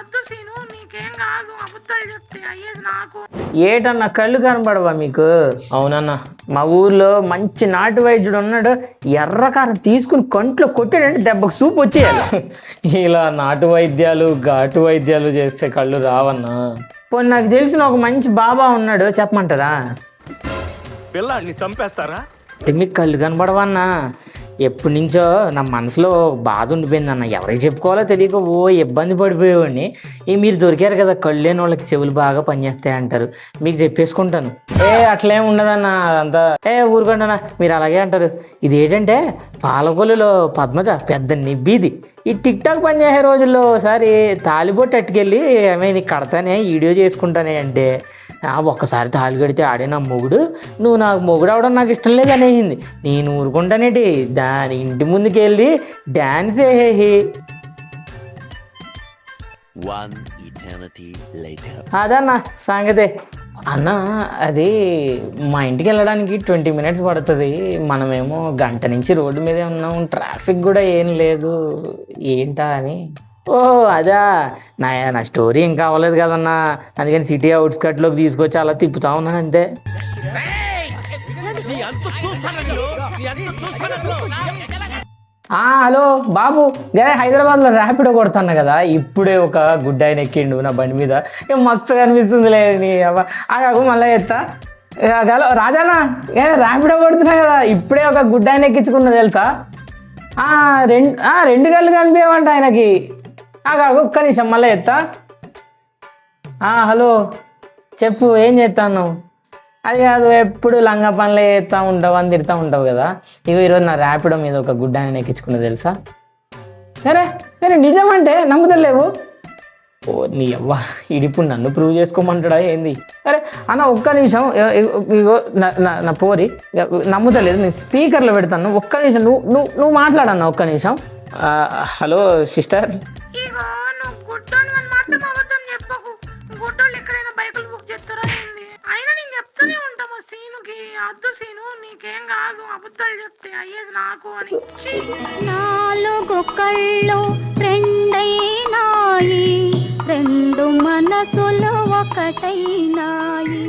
అద్దు scene, నీకేం కాదు, అబద్ధాలు చెప్తే అయ్యేది నాకు. ఏటన్నా కళ్ళు కనబడవా మీకు? అవునన్నా, మా ఊర్లో మంచి నాటు వైద్యుడు ఉన్నాడు. ఎర్రకారం తీసుకుని కంట్లో కొట్టాడంటే దెబ్బకు సూప్ వచ్చేయాలి. ఇలా నాటు వైద్యాలు ఘాటు వైద్యాలు చేస్తే కళ్ళు రావన్నా. పోనీ నాకు తెలిసిన ఒక మంచి బాబా ఉన్నాడు, చెప్పమంటారా? పిల్లాన్ని చంపేస్తారా? మీకు కళ్ళు కనబడవన్నా? ఎప్పటి నుంచో నా మనసులో బాధ ఉండిపోయిందన్న. ఎవరికి చెప్పుకోవాలో తెలియక ఇబ్బంది పడిపోయేవాడిని. మీరు దొరికారు కదా, కళ్ళు లేని వాళ్ళకి చెవులు బాగా పనిచేస్తాయి అంటారు, మీకు చెప్పేసుకుంటాను. అట్లేం ఉండదన్నా, అదంతా ఊరుకోండనా, మీరు అలాగే అంటారు. ఇది ఏంటంటే పాలకొల్లులో పద్మజ పెద్ద నిబ్బిది. ఈ టిక్ టాక్ పనిచేసే రోజుల్లో ఒకసారి తాలిబొట్టు అట్టుకెళ్ళి నీకు కడతానే, వీడియో చేసుకుంటానే అంటే, ఒక్కసారి తాళి కడితే ఆడే నా మొగుడు, నువ్వు నాకు మొగుడు అవడం నాకు ఇష్టం లేదు అనేసింది. నేను ఊరుకుంటానేటి, దాని ఇంటి ముందుకు వెళ్ళి డ్యాన్స్ వేసేసి అదన్న సంగతే. అన్న అది మా ఇంటికి వెళ్ళడానికి 20 minutes పడుతుంది. మనమేమో గంట నుంచి రోడ్డు మీదే ఉన్నాం, ట్రాఫిక్ కూడా ఏం లేదు. ఏంటా అని. అదా నా స్టోరీ ఇంకా అవ్వలేదు కదన్నా, అందుకని సిటీ అవుట్స్కట్లోకి తీసుకొచ్చి అలా తిప్పుతా ఉన్నాను అంతే. హలో బాబు, హైదరాబాద్లో ర్యాపిడో కొడుతున్నా కదా, ఇప్పుడే ఒక గుడ్ ఆయన ఎక్కిండు నా బండి మీద. మస్తుగా అనిపిస్తుందిలే. మళ్ళీ ఎత్తా. హలో రాజానా, ర్యాపిడో కొడుతున్నా కదా, ఇప్పుడే ఒక గుడ్ ఆయన ఎక్కించుకున్నా తెలుసా? రెండు గళ్ళు కనిపించమంట ఆయనకి. ఒక్క నిమిషం మళ్ళీ ఎత్తా. హలో చెప్పు, ఏం చేస్తాను? అది కాదు, ఎప్పుడు లంగా పనులే చేస్తూ ఉంటావు అని తిడుతూ ఉంటావు కదా. ఈరోజు నా ర్యాపిడో మీద ఒక గుడ్ ఆయన ఎక్కించుకున్నా తెలుసా? సరే నిజమంటే నమ్ముతలేవు. నీ అవ్వ, ఇప్పుడు నన్ను ప్రూవ్ చేసుకోమంటాడా ఏంది? అరే అన్న ఒక్క నిమిషం, ఇగో నా పోరి నమ్ముతలేదు, నేను స్పీకర్లో పెడతాను. ఒక్క నిమిషం నువ్వు మాట్లాడన్నా, ఒక్క నిమిషం. హలో సిస్టర్, ఇగో నువ్వు గుడ్డోని మాత్రం అబద్ధం చెప్పకు. గుడ్డోళ్ళు ఎక్కడైనా బైకులు బుక్ చేస్తారా ఏంది? అయినా నేను చెప్తూనే ఉంటాము సీనుకి, అద్దు సీను, నీకేం కాదు, అబద్ధాలు చెప్తే అయ్యేది నాకు అని. నాలుగు కళ్ళు రెండైనాయి, రెండు మనసులు ఒకటైనాయి.